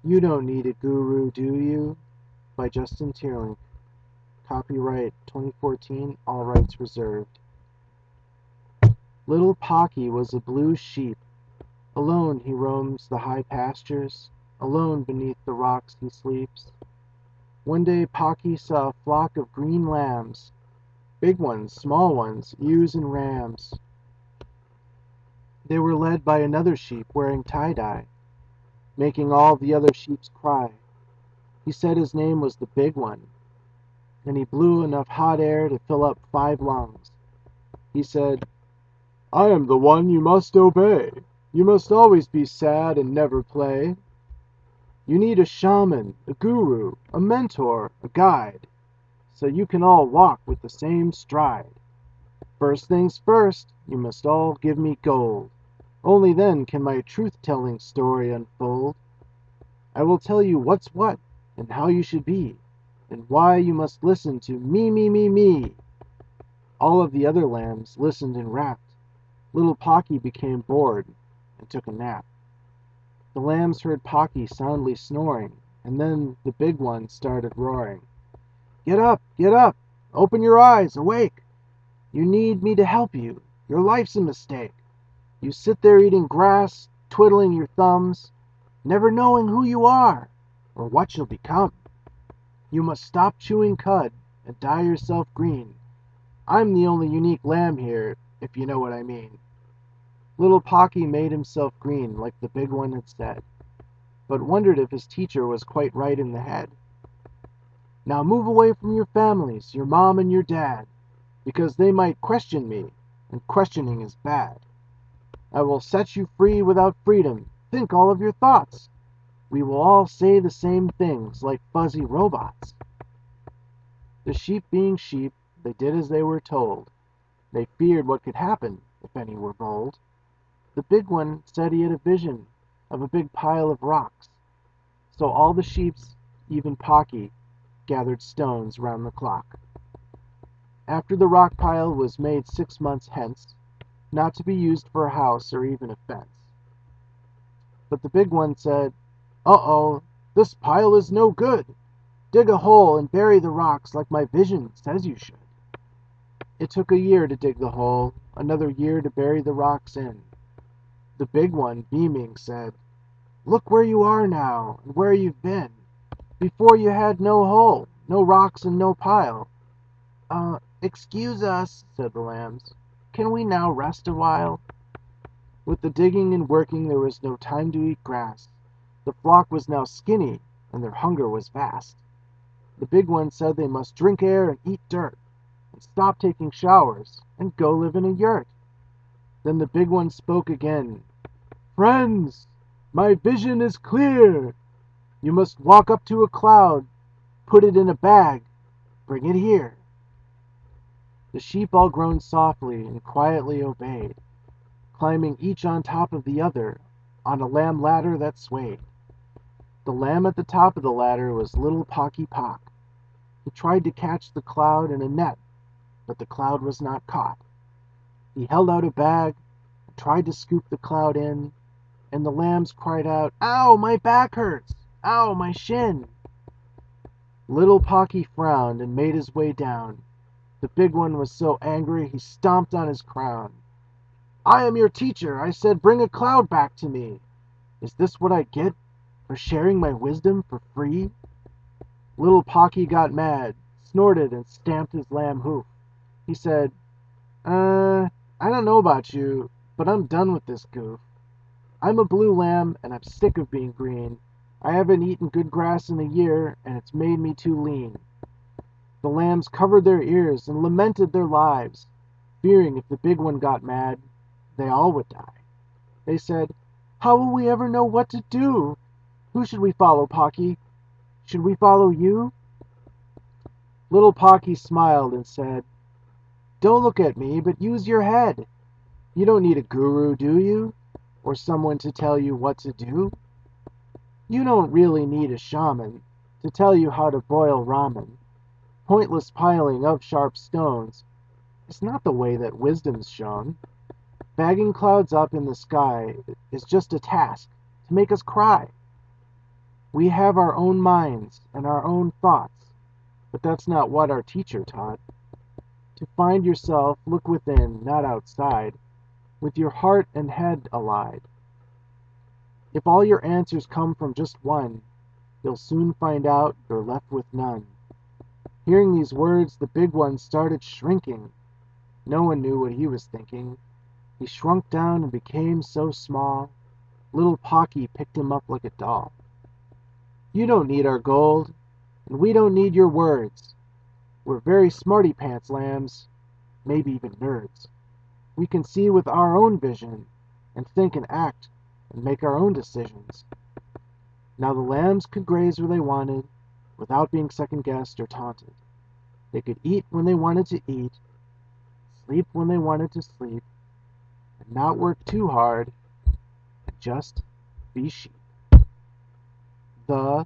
You don't need a guru, do you? By Justin Teerlink. Copyright 2014, all rights reserved. Little Pocky was a blue sheep. Alone he roams the high pastures. Alone beneath the rocks he sleeps. One day Pocky saw a flock of green lambs. Big ones, small ones, ewes and rams. They were led by another sheep wearing tie-dye, making all the other sheep cry. He said his name was the Big One, and he blew enough hot air to fill up 5 lungs. He said, "I am the one you must obey. You must always be sad and never play. You need a shaman, a guru, a mentor, a guide, so you can all walk with the same stride. First things first, you must all give me gold. Only then can my truth-telling story unfold. I will tell you what's what, and how you should be, and why you must listen to me, me, me, me." All of the other lambs listened and rapped. Little Pocky became bored and took a nap. The lambs heard Pocky soundly snoring, and then the Big One started roaring. "Get up! Get up! Open your eyes! Awake! You need me to help you. Your life's a mistake. You sit there eating grass, twiddling your thumbs, never knowing who you are or what you'll become. You must stop chewing cud and dye yourself green. I'm the only unique lamb here, if you know what I mean." Little Pocky made himself green, like the Big One had said, but wondered if his teacher was quite right in the head. "Now move away from your families, your mom and your dad, because they might question me, and questioning is bad. I will set you free without freedom. Think all of your thoughts. We will all say the same things like fuzzy robots." The sheep being sheep, they did as they were told. They feared what could happen if any were bold. The Big One said he had a vision of a big pile of rocks. So all the sheeps, even Pocky, gathered stones round the clock. After the rock pile was made 6 months hence, not to be used for a house or even a fence. But the Big One said, "Uh-oh, this pile is no good. Dig a hole and bury the rocks like my vision says you should." It took a year to dig the hole, another year to bury the rocks in. The Big One, beaming, said, "Look where you are now, and where you've been. Before you had no hole, no rocks, and no pile." Excuse us," said the lambs. "Can we now rest a while?" With the digging and working there was no time to eat grass. The flock was now skinny, and their hunger was vast. The Big One said they must drink air and eat dirt, and stop taking showers, and go live in a yurt. Then the Big One spoke again. "Friends, my vision is clear. You must walk up to a cloud, put it in a bag, bring it here." The sheep all groaned softly and quietly obeyed, climbing each on top of the other on a lamb ladder that swayed. The lamb at the top of the ladder was little Pocky Pock. He tried to catch the cloud in a net, but the cloud was not caught. He held out a bag and tried to scoop the cloud in, and the lambs cried out, "Ow, my back hurts! Ow, my shin!" Little Pocky frowned and made his way down. The Big One was so angry he stomped on his crown. "I am your teacher. I said bring a cloud back to me. Is this what I get for sharing my wisdom for free?" Little Pocky got mad, snorted, and stamped his lamb hoof. He said, I don't know about you, but I'm done with this goof. I'm a blue lamb, and I'm sick of being green. I haven't eaten good grass in a year, and it's made me too lean." The lambs covered their ears and lamented their lives, fearing if the Big One got mad, they all would die. They said, "How will we ever know what to do? Who should we follow, Pocky? Should we follow you?" Little Pocky smiled and said, "Don't look at me, but use your head. You don't need a guru, do you? Or someone to tell you what to do? You don't really need a shaman to tell you how to boil ramen. Pointless piling of sharp stones is not the way that wisdom's shown. Bagging clouds up in the sky is just a task to make us cry. We have our own minds and our own thoughts, but that's not what our teacher taught. To find yourself, look within, not outside, with your heart and head allied. If all your answers come from just one, you'll soon find out you're left with none. Hearing these words, the big one started shrinking. No one knew what he was thinking. He shrunk down and became so small, little Pocky picked him up like a doll. You don't need our gold, and we don't need your words. We're very smarty pants lambs, maybe even nerds. We can see with our own vision, and think and act, and make our own decisions. Now the lambs could graze where they wanted, without being second-guessed or taunted. They could eat when they wanted to eat, sleep when they wanted to sleep, and not work too hard, and just be sheep. The